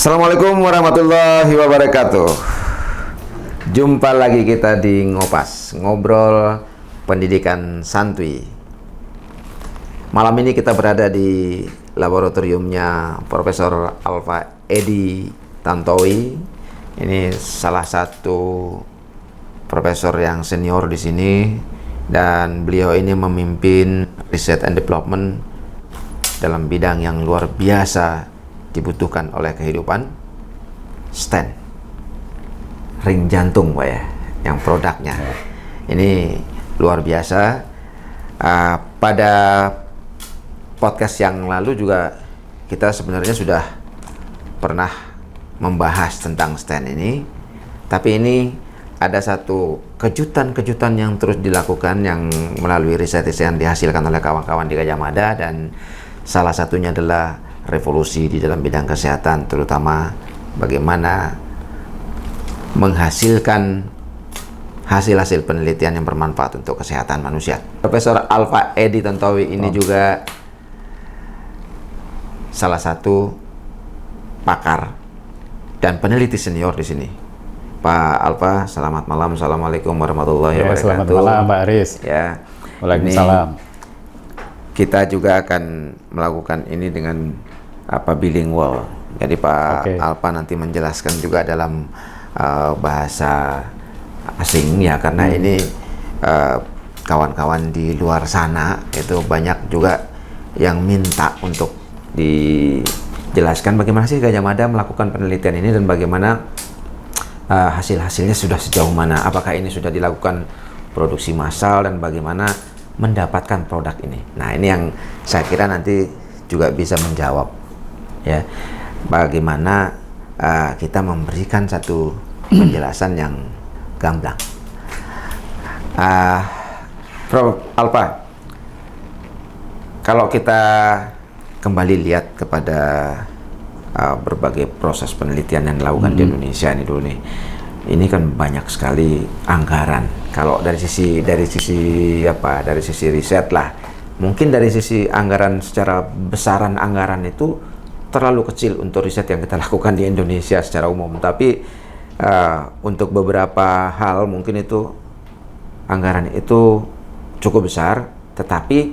Assalamualaikum warahmatullahi wabarakatuh. Jumpa lagi kita di Ngopas, ngobrol pendidikan santuy. Malam ini kita berada di laboratoriumnya Profesor Alfa Edi Tantowi. Ini salah satu profesor yang senior di sini, dan beliau ini memimpin riset and development dalam bidang yang luar biasa dibutuhkan oleh kehidupan, stent ring jantung, Pak ya, yang produknya ini luar biasa. Pada podcast yang lalu juga kita sebenarnya sudah pernah membahas tentang stent ini, tapi ini ada satu kejutan-kejutan yang terus dilakukan yang melalui riset-riset yang dihasilkan oleh kawan-kawan di Gajah Mada, dan salah satunya adalah revolusi di dalam bidang kesehatan, terutama bagaimana menghasilkan hasil-hasil penelitian yang bermanfaat untuk kesehatan manusia. Profesor Alfa Edi Tantowi ini juga salah satu pakar dan peneliti senior di sini. Pak Alfa, selamat malam. Assalamualaikum warahmatullahi wabarakatuh. Selamat malam, Pak Aris. Ya. Waalaikumsalam. Kita juga akan melakukan ini dengan bilingual. Jadi Pak Alfa nanti menjelaskan juga dalam bahasa asing ya, karena ini kawan-kawan di luar sana itu banyak juga yang minta untuk dijelaskan bagaimana sih Gajah Mada melakukan penelitian ini dan bagaimana hasil-hasilnya sudah sejauh mana, apakah ini sudah dilakukan produksi massal dan bagaimana mendapatkan produk ini. Nah, ini yang saya kira nanti juga bisa menjawab ya, bagaimana kita memberikan satu penjelasan yang gamblang. Prof. Alfa, kalau kita kembali lihat kepada berbagai proses penelitian yang dilakukan di Indonesia ini dulu nih, ini kan banyak sekali anggaran. Kalau dari sisi riset lah, mungkin dari sisi anggaran secara besaran anggaran itu terlalu kecil untuk riset yang kita lakukan di Indonesia secara umum. Tapi untuk beberapa hal mungkin itu anggaran itu cukup besar, tetapi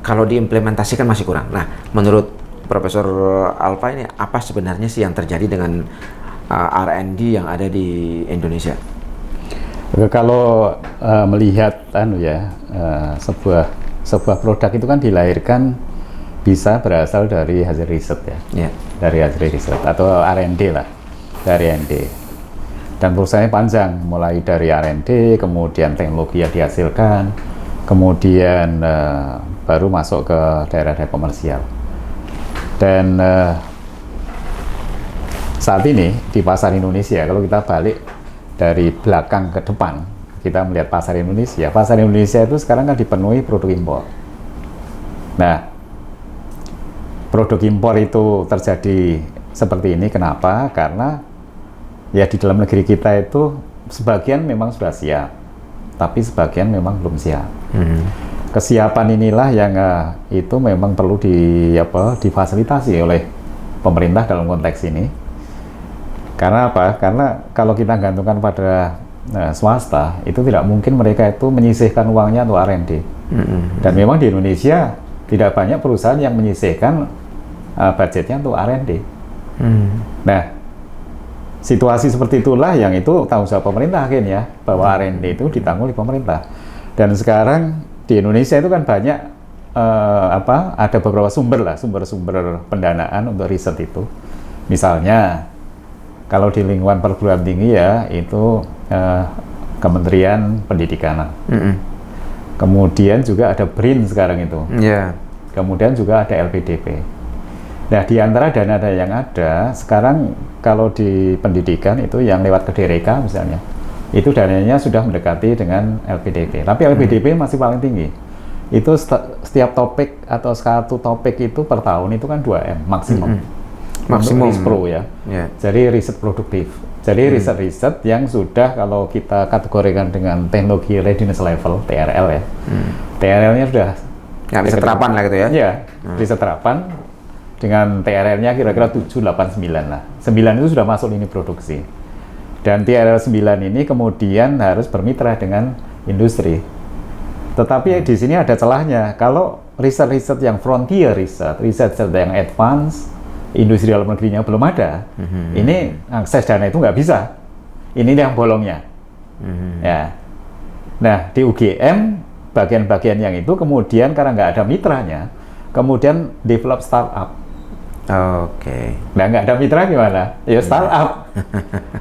kalau diimplementasikan masih kurang. Nah, menurut Profesor Alfa ini apa sebenarnya sih yang terjadi dengan R&D yang ada di Indonesia? Kalau melihat sebuah produk itu kan dilahirkan bisa berasal dari hasil riset ya, dari hasil riset atau R&D lah, dari R&D. Dan prosesnya panjang, mulai dari R&D, kemudian teknologi yang dihasilkan, kemudian baru masuk ke daerah-daerah komersial. Dan saat ini di pasar Indonesia, kalau kita balik dari belakang ke depan, kita melihat pasar Indonesia itu sekarang kan dipenuhi produk impor. Nah, produk impor itu terjadi seperti ini, kenapa? Karena ya di dalam negeri kita itu sebagian memang sudah siap, tapi sebagian memang belum siap. Kesiapan inilah yang itu memang perlu difasilitasi oleh pemerintah dalam konteks ini. Karena apa? Karena kalau kita gantungkan pada swasta, itu tidak mungkin mereka itu menyisihkan uangnya untuk R&D. Dan memang di Indonesia tidak banyak perusahaan yang menyisihkan budgetnya untuk R&D. Nah, situasi seperti itulah yang itu tanggung jawab pemerintah akhirnya, bahwa R&D itu ditanggung oleh pemerintah. Dan sekarang di Indonesia itu kan banyak ada beberapa sumber pendanaan untuk riset itu. Misalnya kalau di lingkungan perguruan tinggi ya itu Kementerian Pendidikan. Kemudian juga ada BRIN sekarang itu. Kemudian juga ada LPDP. Nah, di antara dana yang ada sekarang kalau di pendidikan itu yang lewat Kedereka misalnya, itu dananya sudah mendekati dengan LPDP. Tapi LPDP masih paling tinggi. Itu setiap topik atau satu topik itu per tahun itu kan 2M maksimum. Maksimum pro ya. Jadi riset produktif. Jadi riset-riset yang sudah kalau kita kategorikan dengan teknologi readiness level TRL ya. TRL-nya sudah riset terapan lah gitu ya. Iya, riset terapan dengan TRL-nya kira-kira 789 lah. 9 itu sudah masuk lini produksi. Dan TRL 9 ini kemudian harus bermitra dengan industri. Tetapi di sini ada celahnya. Kalau riset-riset yang frontier riset yang advance, industri dalam negerinya belum ada, ini akses dana itu nggak bisa. Ini yang bolongnya. Ya. Nah, di UGM, bagian-bagian yang itu kemudian karena nggak ada mitranya, kemudian develop startup. Oke. Nah, nggak ada mitra gimana? Ya startup.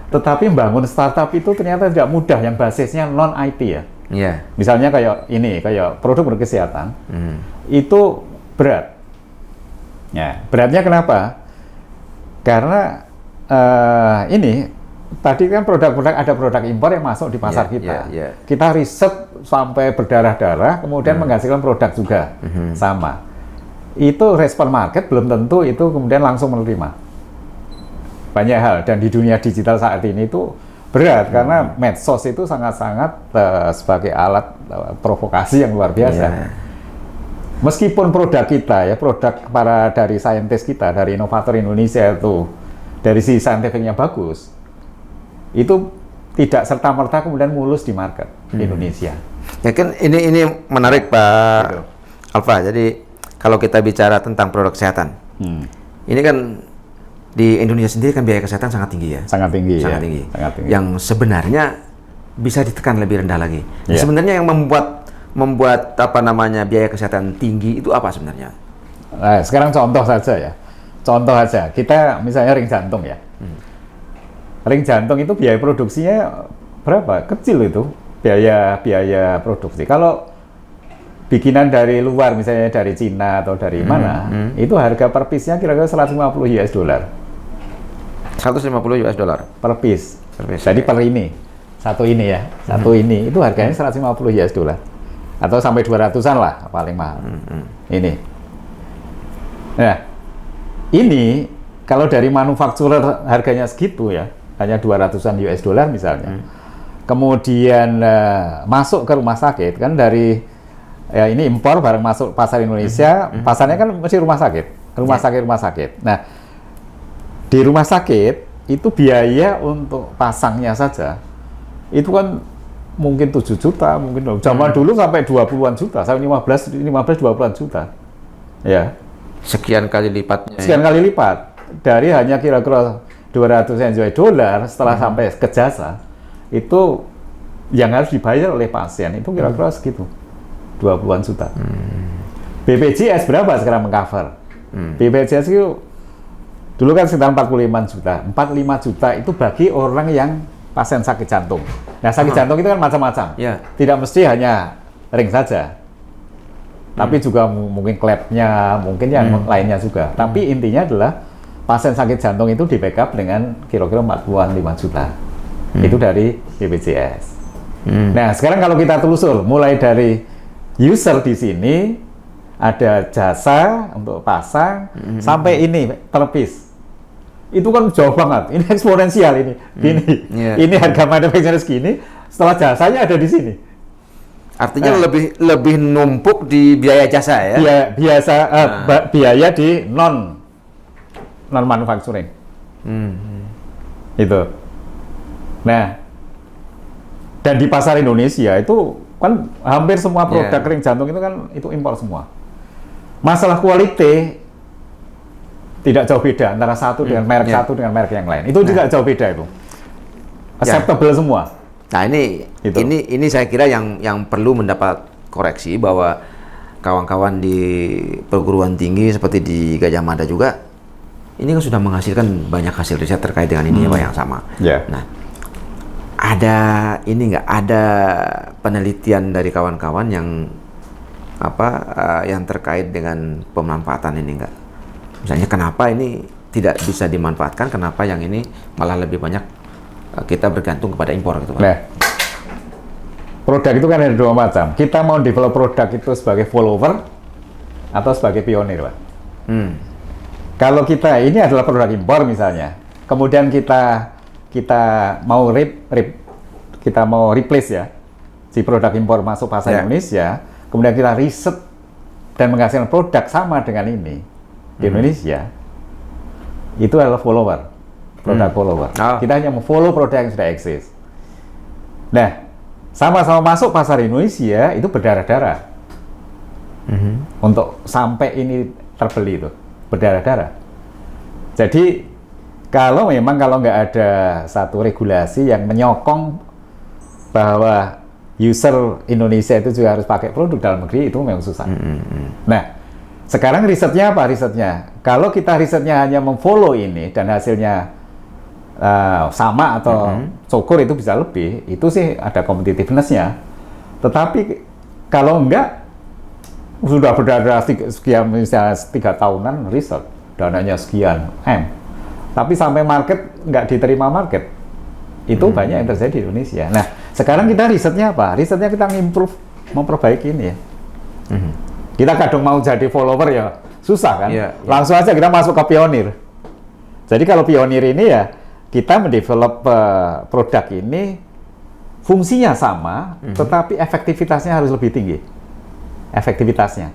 Tetapi membangun startup itu ternyata tidak mudah, yang basisnya non-IT ya. Iya. Misalnya kayak ini, kayak produk berkesehatan, itu berat. Ya, beratnya kenapa? Karena ini tadi kan produk-produk ada produk impor yang masuk di pasar kita. Kita riset sampai berdarah-darah, kemudian menghasilkan produk juga sama. Itu respon market belum tentu itu kemudian langsung menerima. Banyak hal, dan di dunia digital saat ini itu berat karena medsos itu sangat-sangat sebagai alat provokasi yang luar biasa. Meskipun produk kita ya, produk dari saintis kita, dari inovator Indonesia itu dari sisi saintifiknya bagus, itu tidak serta-merta kemudian mulus di market Indonesia. Ya kan ini menarik Pak gitu. Alfa. Jadi kalau kita bicara tentang produk kesehatan, ini kan di Indonesia sendiri kan biaya kesehatan sangat tinggi ya. Sangat tinggi. Sangat tinggi. Yang sebenarnya bisa ditekan lebih rendah lagi. Nah, sebenarnya yang membuat apa namanya biaya kesehatan tinggi itu apa sebenarnya? Nah, sekarang contoh saja ya. Contoh aja. Kita misalnya ring jantung ya. Ring jantung itu biaya produksinya berapa? Kecil itu biaya produksi. Kalau bikinan dari luar, misalnya dari Cina atau dari mana, itu harga per piece-nya kira-kira 150 US dollar. 150 US dollar per piece. Jadi per ini, satu ini ya, satu ini itu harganya 150 US dollar atau sampai 200-an lah paling mahal. Ini. Nah, ini kalau dari manufakturer harganya segitu ya, hanya 200-an US dollar misalnya. Kemudian masuk ke rumah sakit kan dari ya ini impor barang masuk pasar Indonesia, pasarnya kan mesti rumah sakit. Nah, di rumah sakit itu biaya untuk pasangnya saja itu kan mungkin 7 juta, mungkin zaman dulu sampai 20-an juta, sampai 15-20-an juta. Ya. Sekian kali lipatnya. Sekian kali lipat. Dari hanya kira-kira 200 US dollar setelah sampai ke jasa, itu yang harus dibayar oleh pasien itu kira-kira segitu. 20-an juta. BPJS berapa sekarang mengcover? BPJS itu dulu kan sekitar 45 juta. 45 juta itu bagi orang yang pasien sakit jantung. Nah, sakit jantung itu kan macam-macam. Tidak mesti hanya ring saja. Tapi juga mungkin klepnya, mungkin yang lainnya juga. Tapi intinya adalah pasien sakit jantung itu di backup dengan kira-kira 45 juta. Itu dari BPJS. Nah, sekarang kalau kita telusur mulai dari user di sini ada jasa untuk pasang sampai ini per piece. Itu kan jauh banget. Ini eksponensial ini. Ini harga manufacturer segini, setelah jasanya ada di sini. Artinya lebih numpuk di biaya jasa ya. Biaya di non manufacturing. Itu. Nah, dan di pasar Indonesia itu kan hampir semua produk ring jantung itu kan itu impor semua. Masalah quality tidak jauh beda antara satu dengan merek satu dengan merek yang lain. Itu juga jauh beda itu. Acceptable semua. Nah, ini saya kira yang perlu mendapat koreksi bahwa kawan-kawan di perguruan tinggi seperti di Gajah Mada juga ini kan sudah menghasilkan banyak hasil riset terkait dengan ini yang sama. Nah, ada penelitian dari kawan-kawan yang yang terkait dengan pemanfaatan ini nggak? Misalnya kenapa ini tidak bisa dimanfaatkan, kenapa yang ini malah lebih banyak kita bergantung kepada impor gitu Pak? Nah, produk itu kan ada dua macam. Kita mau develop produk itu sebagai follower atau sebagai pionir Pak. Kalau kita ini adalah produk impor misalnya, kemudian kita mau kita mau replace ya si produk impor masuk pasar Indonesia, kemudian kita riset dan menghasilkan produk sama dengan ini, di Indonesia itu adalah follower, produk follower. Kita hanya follow produk yang sudah eksis. Nah, sama-sama masuk pasar Indonesia itu berdarah-darah. Untuk sampai ini terbeli itu berdarah-darah. Jadi kalau nggak ada satu regulasi yang menyokong bahwa user Indonesia itu juga harus pakai produk dalam negeri, itu memang susah. Nah, sekarang risetnya apa? Risetnya, kalau kita risetnya hanya memfollow ini dan hasilnya sama atau syukur itu bisa lebih, itu sih ada competitiveness-nya. Tetapi kalau enggak, sudah berdarah sekian, misalnya 3 tahunan riset, dananya sekian M, tapi sampai market nggak diterima market, itu banyak yang terjadi di Indonesia. Nah, sekarang kita risetnya apa? Risetnya kita memperbaiki ini ya. Kita kadang mau jadi follower ya susah kan? Langsung aja kita masuk ke pionir. Jadi kalau pionir ini ya kita mendevelop produk ini fungsinya sama, tetapi efektivitasnya harus lebih tinggi. Efektivitasnya,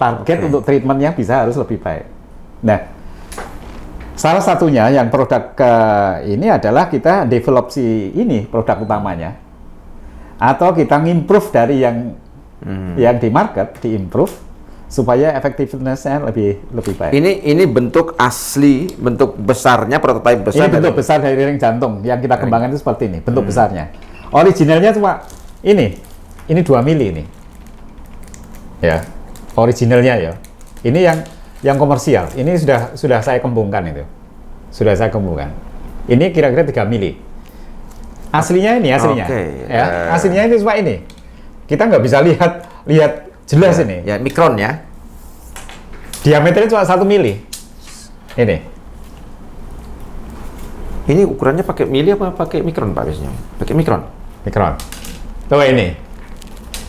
target untuk treatmentnya bisa harus lebih baik. Nah, salah satunya yang produk ini adalah kita develop si ini produk utamanya, atau kita ngimprove dari yang di market, diimprove supaya efektivitasnya lebih baik. Ini bentuk asli, bentuk besarnya, prototipe besar. Ini bentuk besar dari ring jantung yang kita kembangkan itu seperti ini, bentuk besarnya. Originalnya cuma ini 2 mili ini. Ya, originalnya ya. Ini yang komersial. Ini sudah saya kembangkan itu. Sudah saya kembangkan. Ini kira-kira 3 mili. Aslinya ini aslinya. Ya, aslinya ini cuma ini. Kita nggak bisa lihat jelas ini. Ya, mikron ya. Diameternya cuma 1 mili. Ini ukurannya pakai mili apa pakai mikron Pak biasanya? Pakai mikron. Mikron. Tuh ini.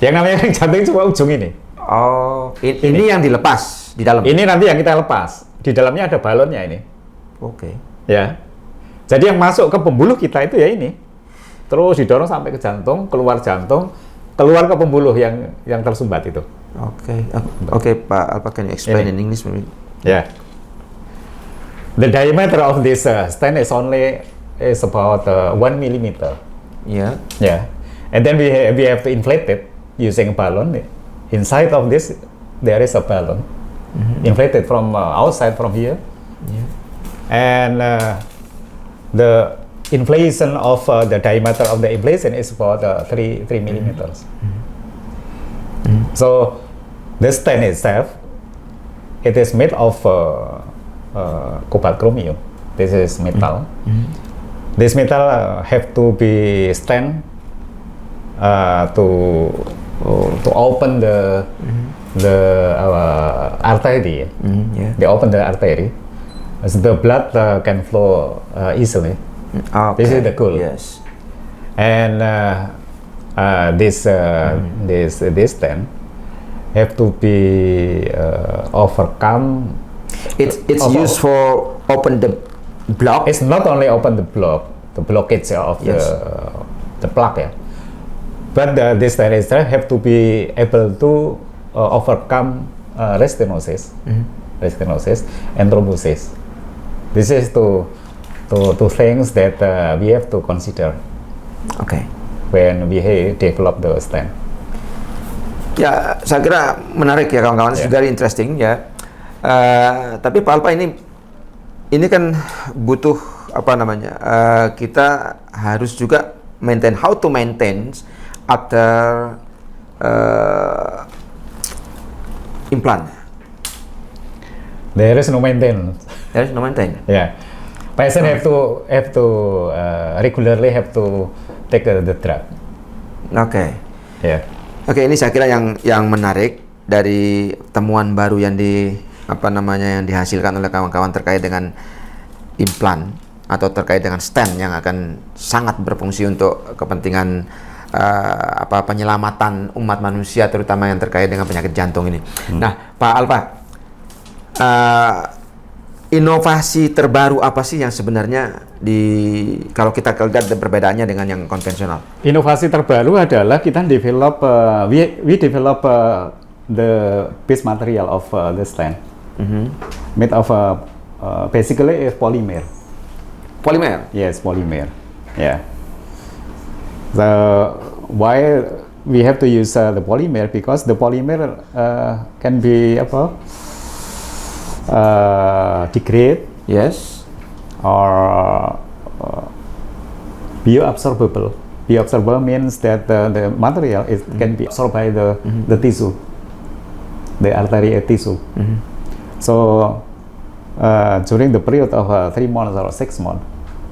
Yang namanya ring jantung cuma ujung ini. Oh, ini yang dilepas di dalam. Ini nanti yang kita lepas. Di dalamnya ada balonnya ini. Oke. Ya. Jadi yang masuk ke pembuluh kita itu ya ini. Terus didorong sampai ke jantung, keluar ke pembuluh yang tersumbat itu. Oke, Pak Alpa, can you explain in English maybe? Yeah. The diameter of this stent is about 1 millimeter. Yeah. Yeah. And then we have to inflate it using a balloon. Inside of this, there is a balloon inflated from outside from here. Yeah. And the inflation of the diameter of the inflation is about 3 millimeters. So this stent itself, it is made of cobalt chromium. This is metal. This metal have to be stained to open the artery. They open the artery, so the blood can flow easily. This is the goal. Yes. And this stent have to be overcome. It's used for open the block. It's not only open the blockage of the plaque. Yeah. But this stent itself have to be able to overcome restenosis and thrombosis. This is two things that we have to consider. When we develop the stent. Ya, saya kira menarik ya kawan-kawan, very interesting ya. Tapi Pak Alpa ini kan butuh kita harus juga how to maintain after implant. There is no maintenance. Yeah, patient have to regularly have to take the drug. Ini saya kira yang menarik dari temuan baru yang dihasilkan oleh kawan-kawan terkait dengan implan atau terkait dengan stent yang akan sangat berfungsi untuk kepentingan penyelamatan umat manusia, terutama yang terkait dengan penyakit jantung ini. Nah, Pak Alpa, inovasi terbaru apa sih yang sebenarnya kalau kita lihat perbedaannya dengan yang konvensional? Inovasi terbaru adalah kita develop we develop the base material of the stent. Made of basically a polymer. Polimer. Yes, polymer. Yeah. The why we have to use the polymer, because the polymer can be degrade Yes. or bioabsorbable. Bioabsorbable means that the material can be absorbed by the tissue, the artery tissue. So during the period of 3 months or 6 months,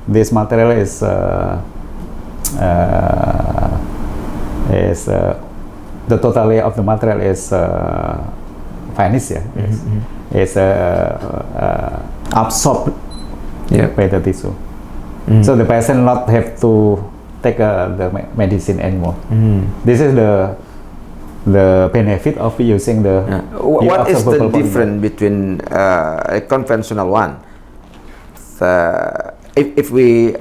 this material is the totality of the material is vanished. Yeah, is absorbed by the tissue. So the patient not have to take the medicine anymore. This is the benefit of using the What is the bioabsorbable polymer. difference between a conventional one? If we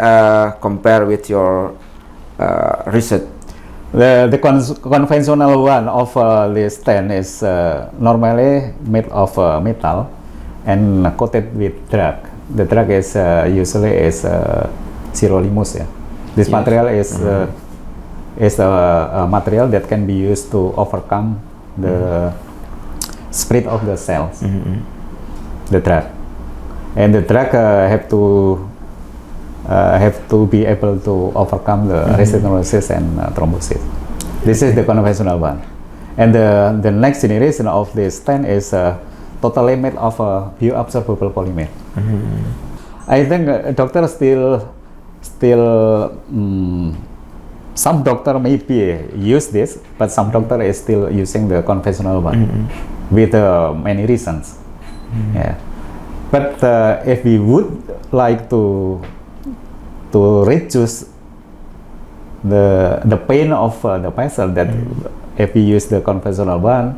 compare with your research. The conventional one of this stent is normally made of metal and coated with drug. The drug is usually sirolimus. Yeah. This material is a material that can be used to overcome the spread of the cells. The drug, and the drug have to be able to overcome the restenosis and thrombosis. This is the conventional one, and the next generation of this stent is totally made of a bioabsorbable polymer. I think doctors still some doctor maybe use this, but some doctor is still using the conventional one with many reasons. Yeah, but if we would like to reduce the pain of the patient, that if we use the conventional one,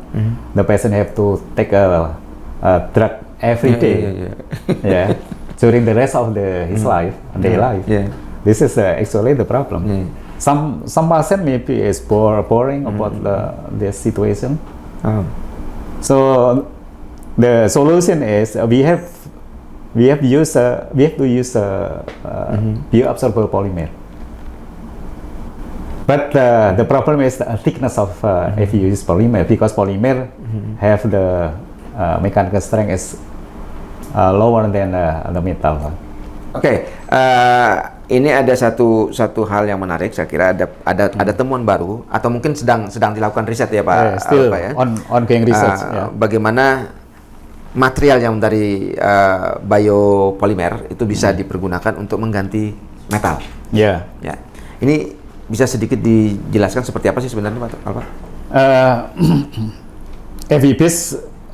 the patient have to take a drug every day. Yeah, during the rest of his life, day life. Yeah. This is actually the problem. Some patient maybe is boring about this situation. So the solution is we have to use bioabsorbable polymer. But the problem is the thickness of if you use polymer, because polymer have the mechanical strength is lower than the metal. Oke, ini ada satu hal yang menarik. Saya kira ada temuan baru atau mungkin sedang dilakukan riset ya Pak. Still Pak, ya? ongoing research. Bagaimana material yang dari biopolimer itu bisa dipergunakan untuk mengganti metal? Ya. Ini bisa sedikit dijelaskan seperti apa sih sebenarnya Pak Alfa?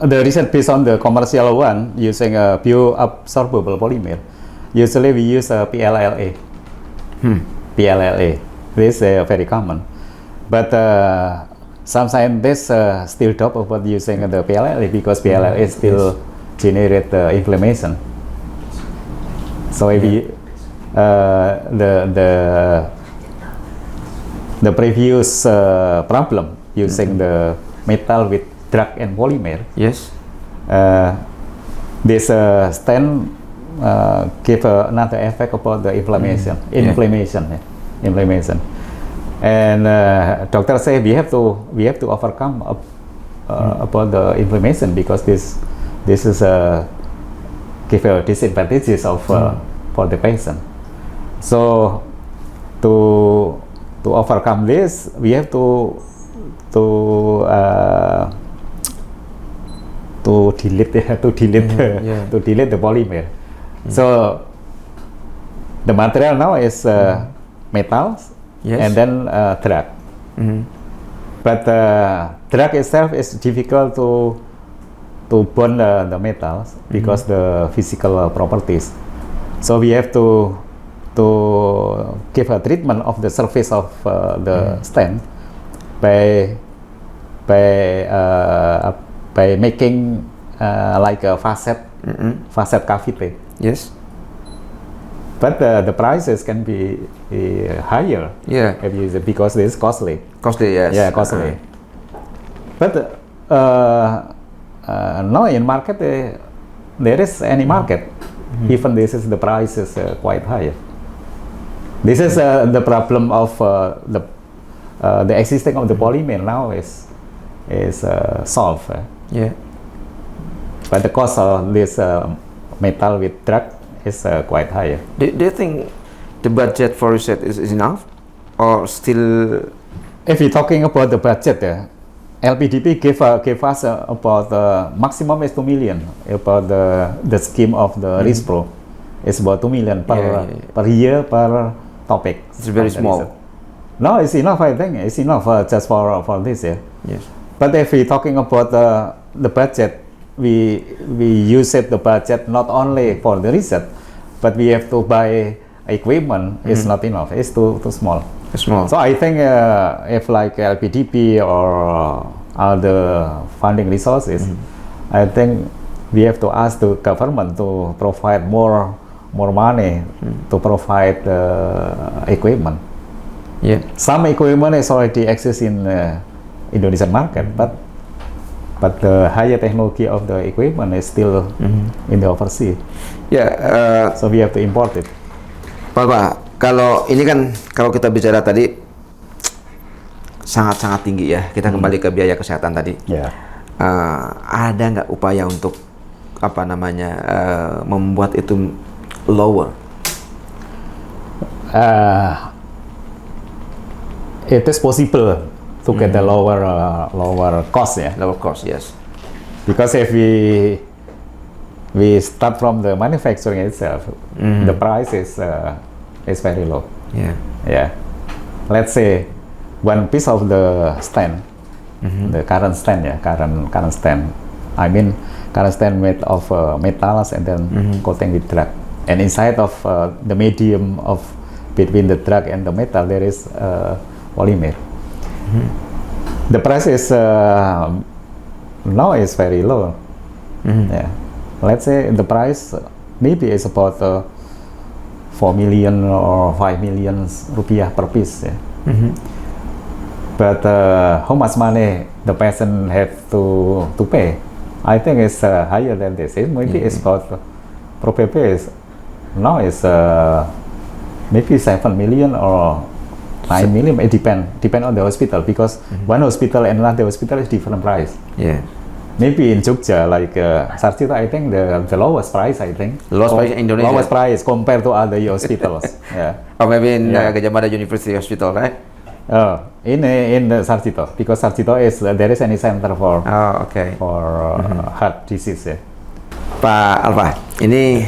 The research based on the commercial one using a bioabsorbable polymer. Usually we use PLLA. PLLA. This is very common. But some scientists still doubt about using the PLLA because PLLA still generate inflammation. So if the previous problem using the metal with drug and polymer. Yes. This stent give another effect about the inflammation. Inflammation. And doctor say we have to overcome about the inflammation because this is give a disadvantages of for the patient. So to overcome this, we have to delete the polymer. So the material now is metals and then drug. But drug itself is difficult to bond the metals because the physical properties. So we have to give a treatment of the surface of the stent by making like a facet cavity. Yes. But the prices can be higher. Yeah. If you use it because this is costly. Costly, yes. Yeah, costly. But no, in market there is any market. Even this is the price is quite high. This is the problem of the existing of the polymer now is solved. Yeah. But the cost of this metal with drug is quite high. Do you think the budget for research is enough, or still? If you're talking about the budget, LPDP gave us about maximum is 2 million about the scheme of the RISPRO. It's about 2 million per year per topic. It's very small. No, it's enough. I think it's enough just for this. Yeah. Yes. But if we're talking about the budget, we use the budget not only for the research, but we have to buy equipment. It's not enough. It's too small. Small. So I think if like LPDP or other funding resources, I think we have to ask the government to provide more money to provide equipment. Yeah. Some equipment is already exist in Indonesian market, but the higher technology of the equipment is still in the overseas. Ya, So we have to import it. Pak, kalau ini kan kalau kita bicara tadi sangat-sangat tinggi ya. Kita kembali ke biaya kesehatan tadi. Yeah. Ada nggak upaya untuk apa namanya membuat itu lower? It is possible to get the lower cost, yeah. Lower cost, yes. Because if we start from the manufacturing itself, the price is very low. Yeah. Yeah. Let's say one piece of the stand, the current stand, yeah, current stand. I mean, current stand made of metals and then coating with drug. And inside of the medium of between the drug and the metal, there is polymer. The price is now is very low. Yeah. Let's say the price maybe is about 4 million or 5 million rupiah per piece. Yeah. But how much money the patient have to pay? I think it's higher than this. Maybe it's about probably now is maybe 7 million or 9 million. It depend on the hospital, because one hospital and another hospital is different price. Yeah. Maybe in Jogja, like Sarjito, I think the lowest price, I think. The lowest price in Indonesia? Lowest price compared to other hospitals. Yeah. Or maybe in Yeah. Gadjah Mada University Hospital, right? In the Sarjito, because Sarjito is there is any center for Oh, okay. heart disease. Yeah. Pak Alfa, ini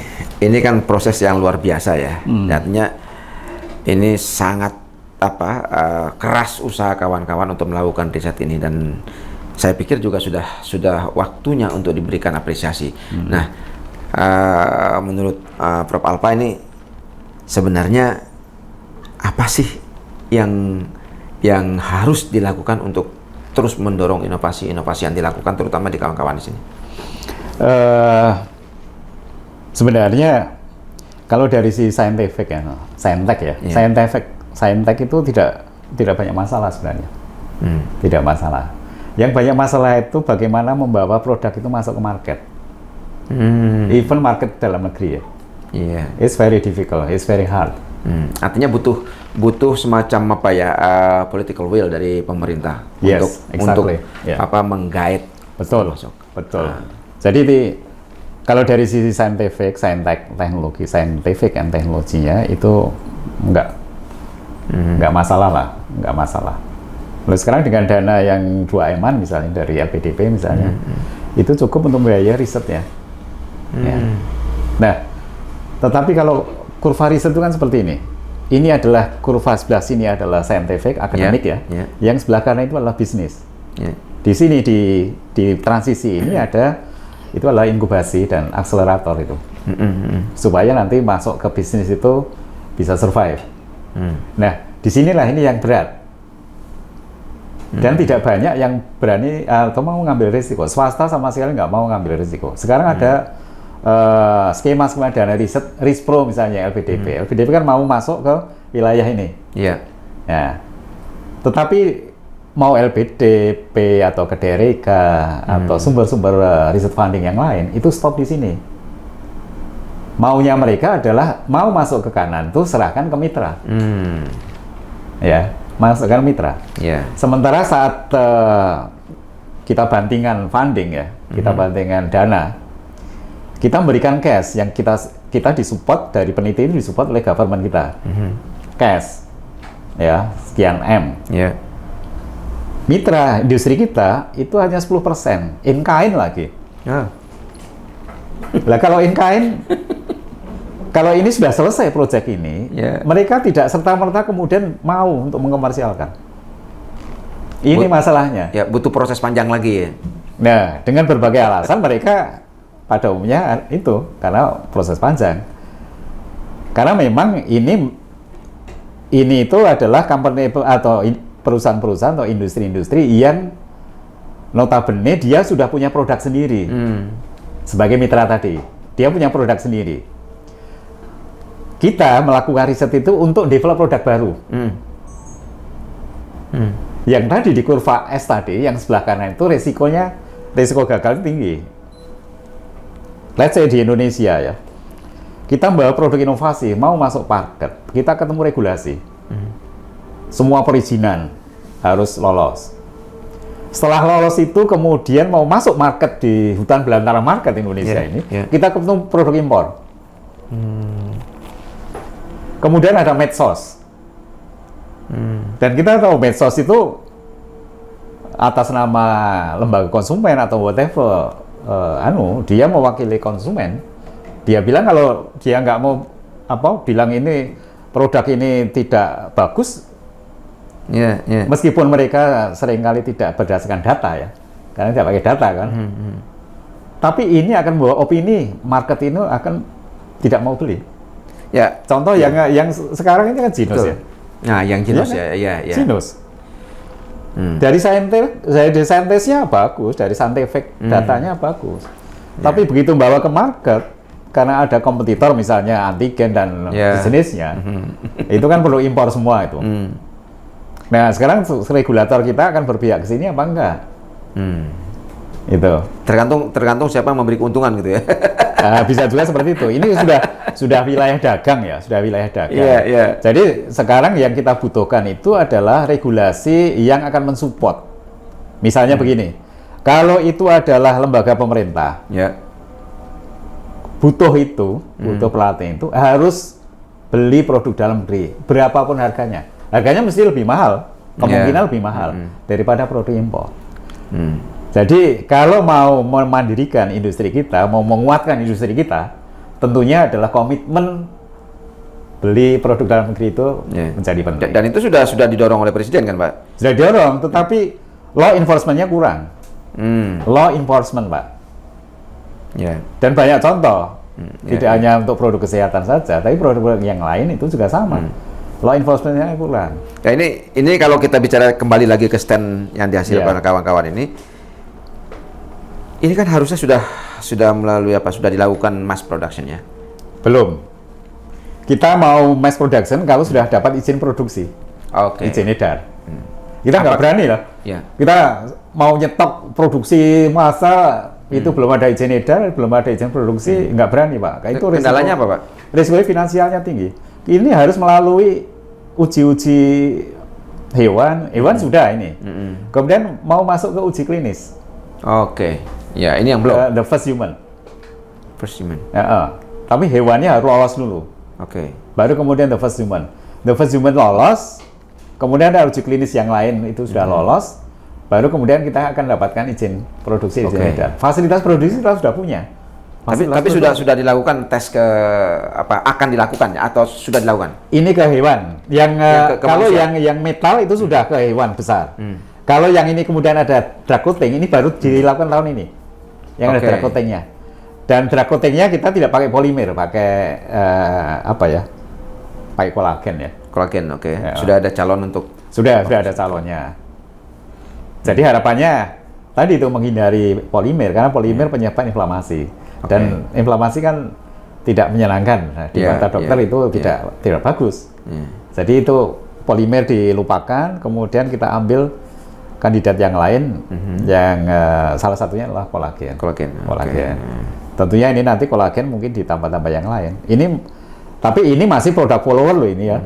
kan proses yang luar biasa ya. Artinya ini sangat keras usaha kawan-kawan untuk melakukan riset ini, dan saya pikir juga sudah waktunya untuk diberikan apresiasi. Nah, menurut Prof Alfa ini sebenarnya apa sih yang harus dilakukan untuk terus mendorong inovasi-inovasi yang dilakukan terutama di kawan-kawan di sini? Sebenarnya kalau dari si scientific ya, scientech ya, scientech itu tidak banyak masalah sebenarnya. Tidak masalah. Yang banyak masalah itu bagaimana membawa produk itu masuk ke market. Even market dalam negeri ya. Yeah. It's very difficult, it's very hard. Artinya butuh semacam political will dari pemerintah Yes, exactly. untuk menggait. Betul, masuk. betul. Jadi kalau dari sisi scientific and teknologinya itu nggak masalah lah, nggak masalah. Lalu sekarang dengan dana yang 2M-an misalnya dari LPDP misalnya, itu cukup untuk biaya riset ya. Ya. Nah, tetapi kalau kurva riset itu kan seperti ini. Ini adalah kurva sebelah sini adalah scientific, akademik ya. Yang sebelah kanan itu adalah bisnis. Di sini di transisi ini itu adalah inkubasi dan akselerator itu. Supaya nanti masuk ke bisnis itu bisa survive. Nah, disinilah ini yang berat. Dan tidak banyak yang berani atau mau ngambil risiko. Swasta sama sekali nggak mau ngambil risiko. Sekarang ada skema-skema dana riset, RISPRO misalnya LPDP. LPDP kan mau masuk ke wilayah ini. Iya. Ya. Tetapi mau LBDP atau Kedereka atau sumber-sumber riset funding yang lain itu stop di sini. Maunya mereka adalah mau masuk ke kanan tuh serahkan ke mitra. Ya, masukkan mitra. Sementara saat kita bantingan funding ya, kita bantingan dana, kita memberikan cash yang kita disupport dari peneliti ini disupport oleh government kita. Cash. Ya, sekian M. Mitra industri kita itu hanya 10%, in kind lagi. Lah kalau in kind, kalau ini sudah selesai proyek ini, mereka tidak serta-merta kemudian mau untuk mengkomersialkan. Ini masalahnya. Ya, butuh proses panjang lagi ya. Nah, dengan berbagai alasan mereka pada umumnya itu karena proses panjang. Karena memang ini itu adalah company atau perusahaan-perusahaan atau industri-industri yang notabene dia sudah punya produk sendiri. Sebagai mitra tadi, dia punya produk sendiri. Kita melakukan riset itu untuk develop produk baru. Yang tadi di kurva S tadi, yang sebelah kanan itu risiko gagal tinggi. Let's say di Indonesia ya, kita membawa produk inovasi, mau masuk market, kita ketemu regulasi. Semua perizinan harus lolos. Setelah lolos itu kemudian mau masuk market di hutan belantara market Indonesia ini, kita ketemu produk impor. Kemudian ada medsos. Dan kita tahu medsos itu atas nama lembaga konsumen atau whatever, dia mewakili konsumen. Dia bilang kalau dia nggak mau bilang ini produk ini tidak bagus, meskipun mereka seringkali tidak berdasarkan data ya, karena tidak pakai data kan. Tapi ini akan membawa opini market ini akan tidak mau beli. Ya, contoh yang sekarang ini kan Jinus ya. Nah, yang Jinus ya. Jinus. Dari saintisnya bagus, dari scientific datanya bagus. Tapi begitu bawa ke market, karena ada kompetitor misalnya antigen dan jenisnya, itu kan perlu impor semua itu. Nah, sekarang regulator kita akan berpihak ke sini apa enggak? Itu tergantung siapa yang memberi keuntungan gitu ya. Bisa juga seperti itu. Ini sudah wilayah dagang ya, sudah wilayah dagang. Jadi sekarang yang kita butuhkan itu adalah regulasi yang akan mensupport. Misalnya begini, kalau itu adalah lembaga pemerintah, butuh pelatihan itu harus beli produk dalam negeri, berapapun harganya. Harganya mesti lebih mahal, kemungkinan lebih mahal daripada produk impor. Jadi kalau mau memandirikan industri kita, mau menguatkan industri kita, tentunya adalah komitmen beli produk dalam negeri itu menjadi penting. Dan itu sudah didorong oleh Presiden kan, Pak? Sudah didorong, tetapi law enforcement-nya kurang. Law enforcement, Pak. Dan banyak contoh, tidak hanya untuk produk kesehatan saja, tapi produk-produk yang lain itu juga sama. Law enforcement-nya kurang. Ya ini kalau kita bicara kembali lagi ke stand yang dihasilkan kawan-kawan ini kan harusnya sudah melalui sudah dilakukan mass production ya? Belum. Kita mau mass production kalau sudah dapat izin produksi, izin edar. Kita nggak berani lah. Kita mau nyetok produksi massa itu belum ada izin edar, belum ada izin produksi, nggak berani, Pak. Itu kendalanya apa, Pak? Risiko finansialnya tinggi. Ini harus melalui uji-uji hewan sudah ini. Kemudian mau masuk ke uji klinis. Ya, ini yang belum. The first human. First human. Tapi hewannya harus lolos dulu. Baru kemudian the first human. The first human lolos, kemudian ada uji klinis yang lain itu sudah lolos, baru kemudian kita akan dapatkan izin produksi, izin edar. Fasilitas produksi kita sudah punya. Tapi sudah dilakukan tes akan dilakukan ya, atau sudah dilakukan? Ini ke hewan. Kalau yang metal itu sudah ke hewan besar. Kalau yang ini kemudian ada drug coating, ini baru dilakukan tahun ini. Yang ada drug coatingnya. Dan drug coatingnya kita tidak pakai polimer, pakai pakai kolagen ya. Kolagen, Sudah ada calon untuk? Sudah ada calonnya. Jadi harapannya tadi itu menghindari polimer, karena polimer penyebab inflamasi. Dan inflamasi kan tidak menyenangkan. Nah, di mata dokter itu tidak bagus. Jadi itu polimer dilupakan, kemudian kita ambil kandidat yang lain yang salah satunya adalah kolagen. Kolagen. Kolagen. Tentunya ini nanti kolagen mungkin ditambah-tambah yang lain. Tapi ini masih produk follower loh ini ya.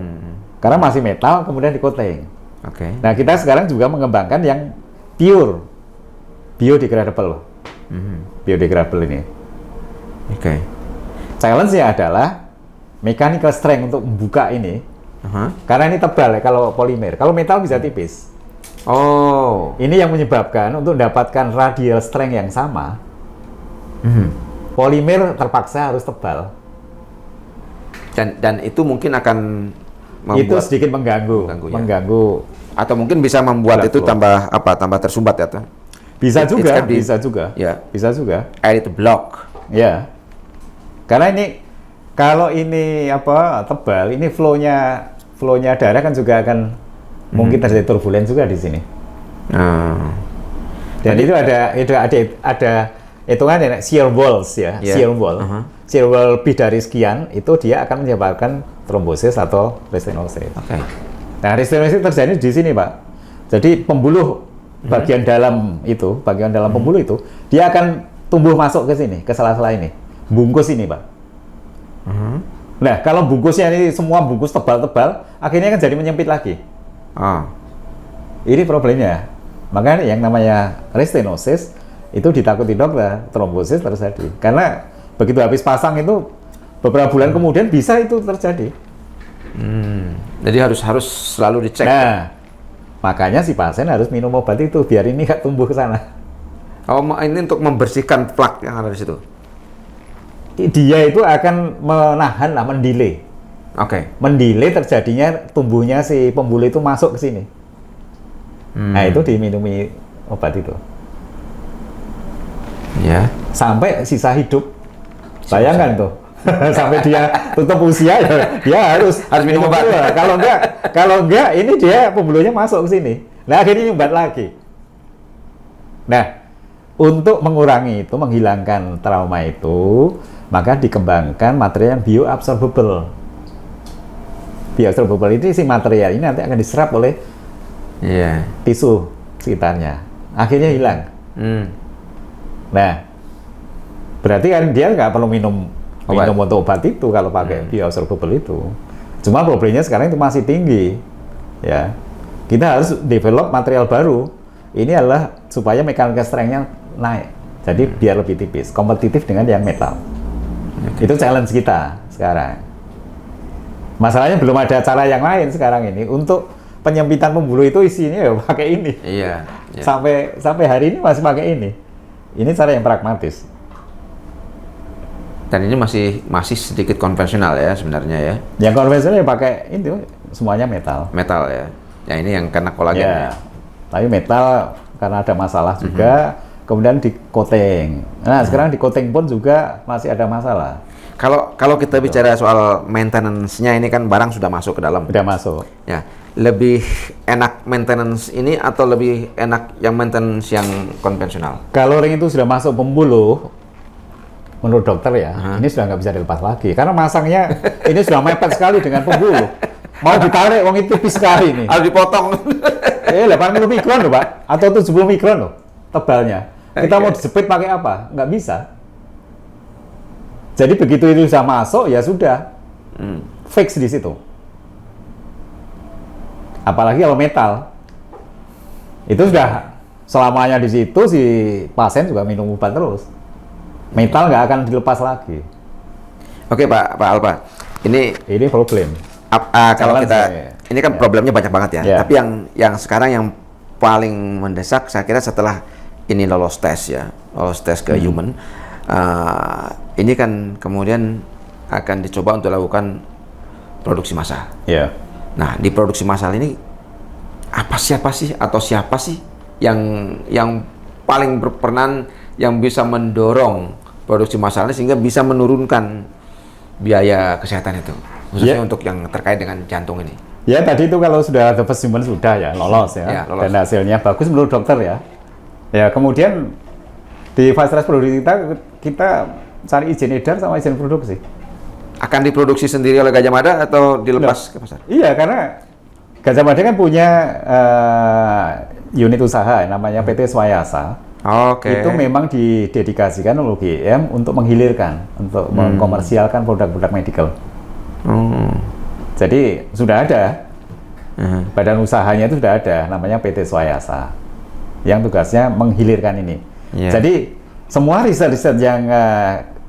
Karena masih metal kemudian di coating. Oke. Nah, kita sekarang juga mengembangkan yang pure biodegradable. Biodegradable ini. Oke. Challenge-nya adalah mechanical strength untuk membuka ini. Karena ini tebal ya kalau polimer. Kalau metal bisa tipis. Oh. Ini yang menyebabkan untuk mendapatkan radial strength yang sama, polimer terpaksa harus tebal. Dan itu mungkin akan Itu sedikit mengganggu. Atau mungkin bisa membuat itu tambah tersumbat ya tuh. Bisa juga. Ya. Bisa juga. Air itu block. Ya. Karena ini kalau ini tebal, ini flow-nya darah kan juga akan mungkin terjadi turbulen juga di sini. Dan itu ada hitungan shear walls ya, shear wall. Shear wall lebih dari sekian itu dia akan menyebabkan trombosis atau restenosis. Nah, restenosis terjadi di sini, Pak. Jadi pembuluh bagian dalam pembuluh itu dia akan tumbuh masuk ke sini, ke sela-sela ini, bungkus ini, Pak. Nah, kalau bungkusnya ini semua bungkus tebal-tebal, akhirnya kan jadi menyempit lagi. Ini problemnya. Makanya yang namanya restenosis itu ditakuti dokter, trombosis terjadi. Karena begitu habis pasang itu beberapa bulan kemudian bisa itu terjadi. Jadi harus selalu dicek. Nah, makanya si pasien harus minum obat itu biar ini nggak tumbuh ke sana. Oh, ini untuk membersihkan plak yang ada di situ. Dia itu akan menahan lah, mendelay. Mendelay terjadinya tumbuhnya si pembuluh itu masuk ke sini. Nah, itu diminumi obat itu. Ya. Sampai sisa hidup. Bayangkan tuh. Sampai dia tutup usia ya, dia harus minum obat. Kalau enggak ini dia pembuluhnya masuk ke sini. Nah, akhirnya nyumbat lagi. Nah, untuk mengurangi itu, menghilangkan trauma itu, maka dikembangkan material yang bioabsorbable. Bioabsorbable ini si material ini nanti akan diserap oleh tisu sekitarnya. Akhirnya hilang. Nah, berarti kan dia nggak perlu minum untuk obat itu kalau pakai bioabsorbable itu. Cuma problemnya sekarang itu masih tinggi. Ya, kita harus develop material baru. Ini adalah supaya mechanical strength-nya naik. Jadi biar lebih tipis, kompetitif dengan yang metal. Itu challenge kita sekarang. Masalahnya belum ada cara yang lain sekarang ini untuk penyempitan pembuluh itu isinya ya pakai ini. Iya. Sampai hari ini masih pakai ini. Ini cara yang pragmatis. Dan ini masih sedikit konvensional ya sebenarnya ya. Yang konvensional ya pakai itu semuanya metal. Metal ya. Ya ini yang kena kolagen. Ya. Tapi metal karena ada masalah juga. Kemudian di coating. Nah, sekarang di coating pun juga masih ada masalah. Kalau kita bicara soal maintenance-nya ini kan barang sudah masuk ke dalam. Sudah masuk. Ya, lebih enak maintenance ini atau lebih enak yang maintenance yang konvensional? Kalau ring itu sudah masuk pembuluh, menurut dokter ya, ini sudah nggak bisa dilepas lagi. Karena masangnya ini sudah mepet sekali dengan pembuluh. Mau ditarik, wong itu tipis sekali ini. Harus dipotong. 80 mikron loh, Pak. Atau 70 mikron loh tebalnya. Kita mau dijepit pakai apa? Nggak bisa. Jadi begitu itu sudah masuk, ya sudah. Fix di situ. Apalagi kalau metal. Itu sudah selamanya di situ, si pasien juga minum obat terus. Metal nggak akan dilepas lagi. Oke, Pak Alpa. Ini problem. Kalau kita ini kan problemnya banyak banget ya. Tapi yang sekarang yang paling mendesak saya kira setelah ini lolos tes ke human. Ini kan kemudian akan dicoba untuk lakukan produksi massal. Nah, di produksi massal ini siapa sih yang paling berperan yang bisa mendorong produksi massalnya sehingga bisa menurunkan biaya kesehatan itu, khususnya untuk yang terkait dengan jantung ini. Ya, tadi itu kalau sudah ada human sudah ya lolos ya, dan hasilnya bagus menurut dokter ya. Ya, kemudian di fase produksi kita cari izin edar sama izin produksi. Akan diproduksi sendiri oleh Gajah Mada atau dilepas ke pasar? Iya, karena Gajah Mada kan punya unit usaha namanya PT Swayasa. Oke. Itu memang didedikasikan oleh UGM untuk menghilirkan, untuk mengkomersialkan produk-produk medical. Jadi sudah ada badan usahanya itu sudah ada, namanya PT Swayasa, yang tugasnya menghilirkan ini. Jadi semua riset-riset yang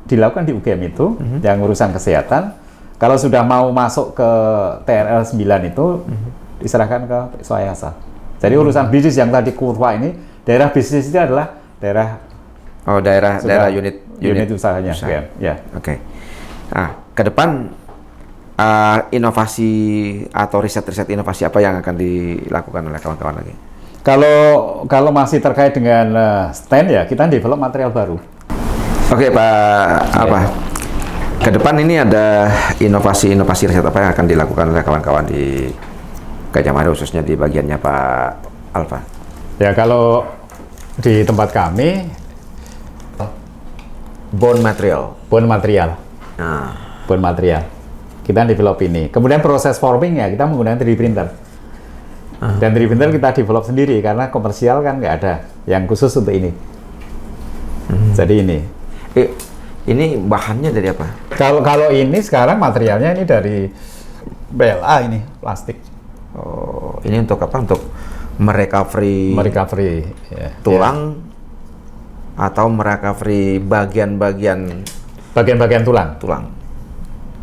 dilakukan di UGM itu, yang urusan kesehatan, kalau sudah mau masuk ke TRL 9 itu diserahkan ke Swayasa. Jadi urusan bisnis yang tadi kurva ini, daerah bisnis itu adalah daerah daerah unit usahanya. usaha. Ya. Oke. Nah, ke depan inovasi atau riset-riset inovasi apa yang akan dilakukan oleh kawan-kawan lagi? Kalau masih terkait dengan stand ya, kita develop material baru. Oke, Pak ke depan ini ada inovasi-inovasi riset apa yang akan dilakukan oleh kawan-kawan di Gajah Mada, khususnya di bagiannya Pak Alfa? Ya, kalau di tempat kami bone material. Nah, bone material. Kita develop ini. Kemudian proses forming ya kita menggunakan 3D printer. Dan 3D printer kita develop sendiri karena komersial kan nggak ada yang khusus untuk ini. Jadi ini. Ini bahannya dari apa? Kalau ini sekarang materialnya ini dari BLA ini, plastik. Oh, ini untuk apa? Untuk merecovery tulang atau merecovery bagian-bagian tulang.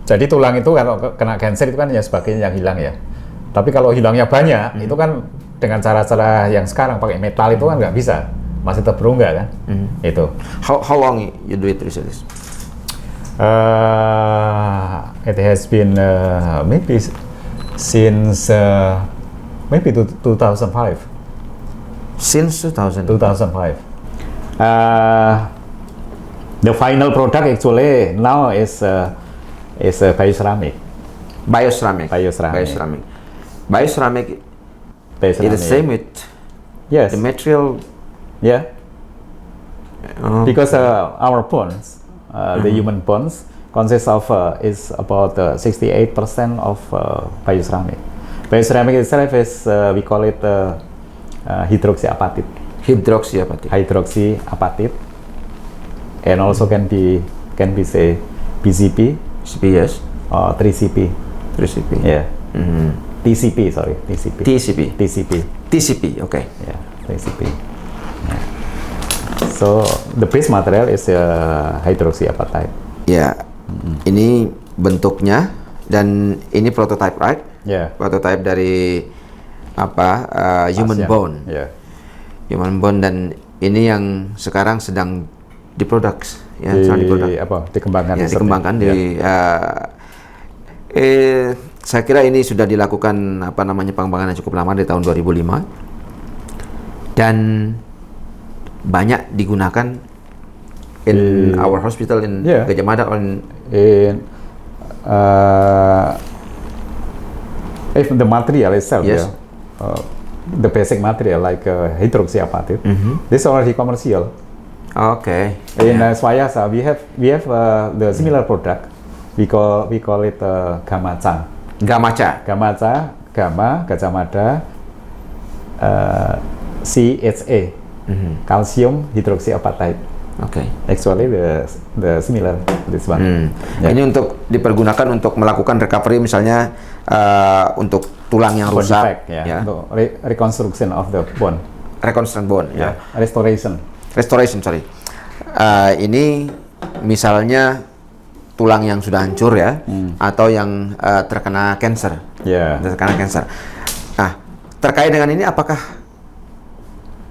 Jadi tulang itu kalau kena cancer itu kan ya sebagian yang hilang ya. Tapi kalau hilangnya banyak, itu kan dengan cara-cara yang sekarang pakai metal itu kan nggak bisa, masih terberungga kan. Itu. How long you do it recently? It has been maybe since maybe 2005. Since 2005. The final product actually now is bioceramic. Bioceramic is the same with the material. Yeah. Because our bones, the human bones, consists of is about 68% of bioceramic. Bioceramic itself is we call it hydroxyapatite. Hydroxyapatite, and also can be say BCP. Yes. Or 3CP. Yeah. TCP. Okay. Yeah, TCP. Yeah. So the base material is hydroxyapatite. Ya, ini bentuknya dan ini prototype, right? Yeah. Prototype dari human bone. Yeah. Human bone, dan ini yang sekarang sedang diproduksi, dikembangkan saya kira ini sudah dilakukan pengembangan yang cukup lama di tahun 2005 dan banyak digunakan in our hospital in Gajah Mada if the material itself, yes. The basic material like hydroxyapatite, this is already commercial. Okay. In Swayasa, we have the similar product. We call it Gamaca, Gajah Mada, CHA, calcium hydroxyapatite. Okay. Actually the similar this one. Ini untuk dipergunakan untuk melakukan recovery, misalnya untuk tulang yang rusak, untuk reconstruction of the bone. Restoration, sorry. Ini misalnya tulang yang sudah hancur atau yang terkena cancer. Nah, terkait dengan ini, apakah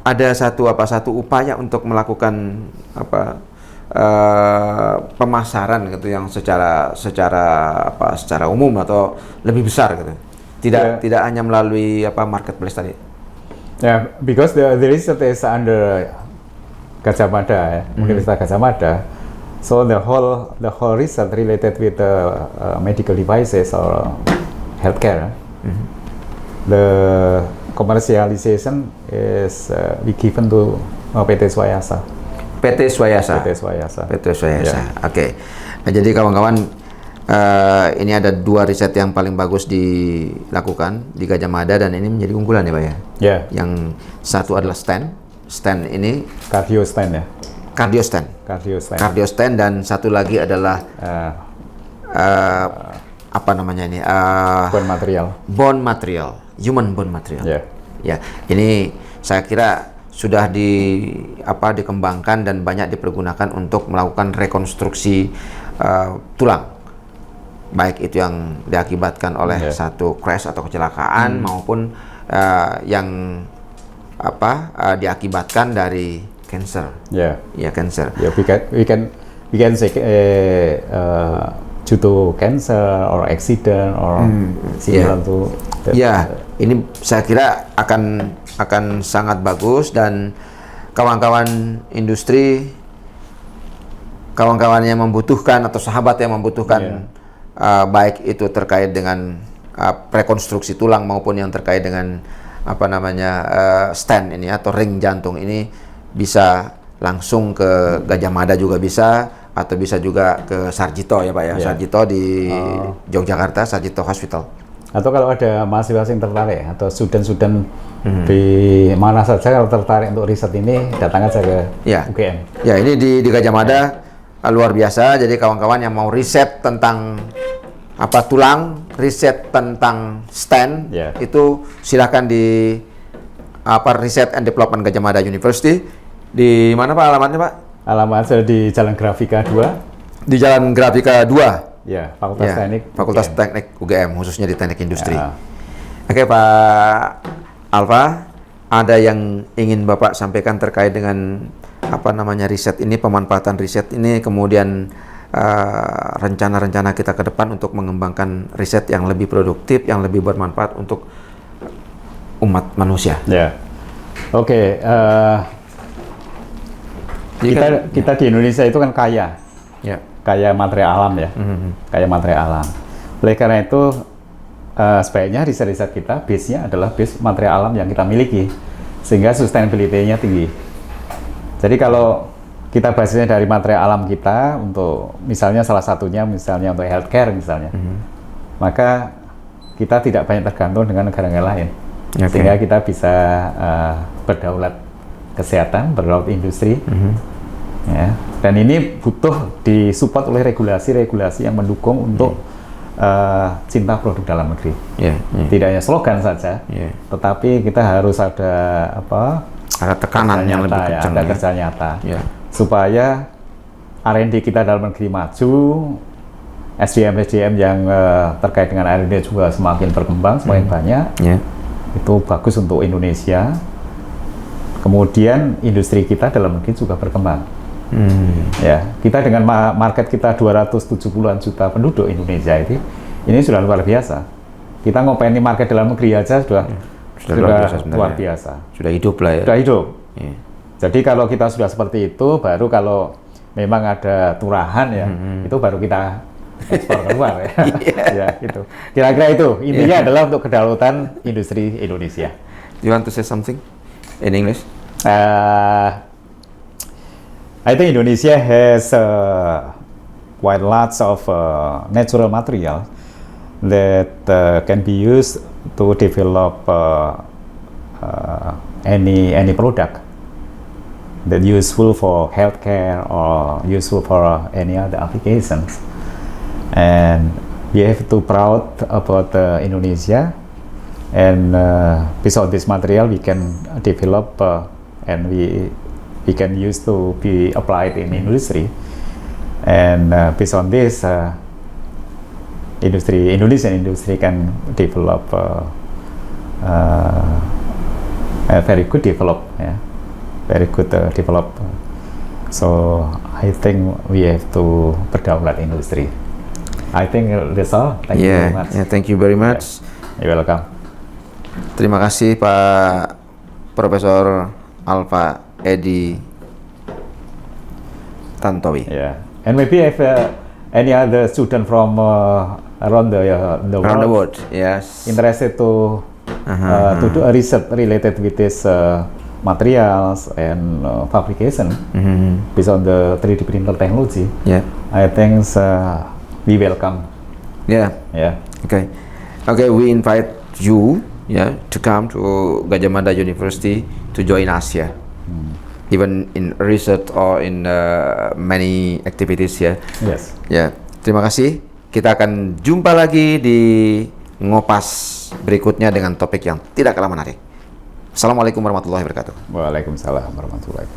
ada satu upaya untuk melakukan pemasaran gitu yang secara umum atau lebih besar gitu? Tidak hanya melalui marketplace tadi. Yeah, because the research is under Gajah Mada, Universitas Gajah Mada. So the whole research related with medical devices or healthcare, the commercialization is be given to PT Swayasa. PT Swayasa. Yeah. Oke. Nah, jadi kawan-kawan, Ini ada 2 riset yang paling bagus dilakukan di Gajah Mada dan ini menjadi unggulan ya Pak ya. Ya. Yang satu adalah stent. Stent ini Cardio stand ya. cardio stent. Cardio stand. Cardio stent dan satu lagi adalah apa namanya ini? Bone material. Bone material, human bone material. Ya. Ya, ini saya kira sudah dikembangkan dan banyak dipergunakan untuk melakukan rekonstruksi tulang, baik itu yang diakibatkan oleh satu crash atau kecelakaan maupun yang diakibatkan dari cancer. Yeah. Ya, cancer. Yeah, we can say due to cancer or accident or similar to that. Ya, ini saya kira akan sangat bagus dan kawan-kawan industri, kawan-kawan yang membutuhkan atau sahabat yang membutuhkan baik itu terkait dengan rekonstruksi tulang maupun yang terkait dengan stent ini atau ring jantung ini bisa langsung ke Gajah Mada juga bisa, atau bisa juga ke Sarjito ya Pak ya. Sarjito di Yogyakarta, Sarjito Hospital. Atau kalau ada mahasiswa yang tertarik atau student-student di mana saja kalau tertarik untuk riset ini, datang aja ke UGM. Ya, ini di Gajah Mada luar biasa. Jadi kawan-kawan yang mau riset tentang tulang, riset tentang stent, itu silakan di Research and Development Gajah Mada University. Di mana Pak alamatnya Pak? Alamatnya di Jalan Grafika 2. Di Jalan Grafika 2. Ya, Fakultas Teknik. Fakultas UGM. Teknik UGM, khususnya di Teknik Industri. Oke Pak Alfa, ada yang ingin Bapak sampaikan terkait dengan riset ini, pemanfaatan riset ini, kemudian rencana-rencana kita ke depan untuk mengembangkan riset yang lebih produktif, yang lebih bermanfaat untuk umat manusia. Ya, oke. Kita di Indonesia itu kan kaya, kaya material alam ya, kaya material alam. Oleh karena itu sebaiknya riset-riset kita base-nya adalah base material alam yang kita miliki, sehingga sustainability-nya tinggi. Jadi kalau kita basisnya dari material alam kita untuk misalnya salah satunya misalnya untuk healthcare misalnya, maka kita tidak banyak tergantung dengan negara-negara lain, sehingga kita bisa berdaulat kesehatan, berdaulat industri, ya. Dan ini butuh disupport oleh regulasi-regulasi yang mendukung untuk cinta produk dalam negeri. Tidak hanya slogan saja, tetapi kita harus ada tekanan yang lebih kencang, ada kerja nyata, supaya R&D kita dalam negeri maju, SDM yang terkait dengan R&D juga semakin berkembang, semakin banyak. Itu bagus untuk Indonesia. Kemudian industri kita dalam negeri juga berkembang. Ya, kita dengan market kita 270-an juta penduduk Indonesia ini sudah luar biasa. Kita ngopeni market dalam negeri aja sudah luar biasa. Sudah hidup lah ya. Sudah hidup. Jadi kalau kita sudah seperti itu, baru kalau memang ada turahan ya, itu baru kita ekspor keluar ya. Ya, gitu. Kira-kira itu intinya adalah untuk kedaulatan industri Indonesia. You want to say something in English? I think Indonesia has quite lots of natural material that can be used to develop any product that useful for healthcare or useful for any other applications. And we have to proud about Indonesia, and based on this material we can develop and we can use to be applied in industry. And based on this, Indonesian industry can develop a very good develop. So I think we have to berdaulat industri. I think that's all. Thank you very much. Thank you very much. You're welcome. Terima kasih Pak Profesor Alfa Edi Tantowi. And maybe if any other student from around the world, interested to do a research related with this materials and fabrication based on the 3D printer technology, I think we welcome Yeah. Ya. Okay. Okay, we invite you, yeah, to come to Gajah Mada University to join us, yeah. Even in research or in many activities, ya. Yes. Ya, terima kasih. Kita akan jumpa lagi di Ngopas berikutnya dengan topik yang tidak kalah menarik. Assalamualaikum warahmatullahi wabarakatuh. Waalaikumsalam warahmatullahi wabarakatuh.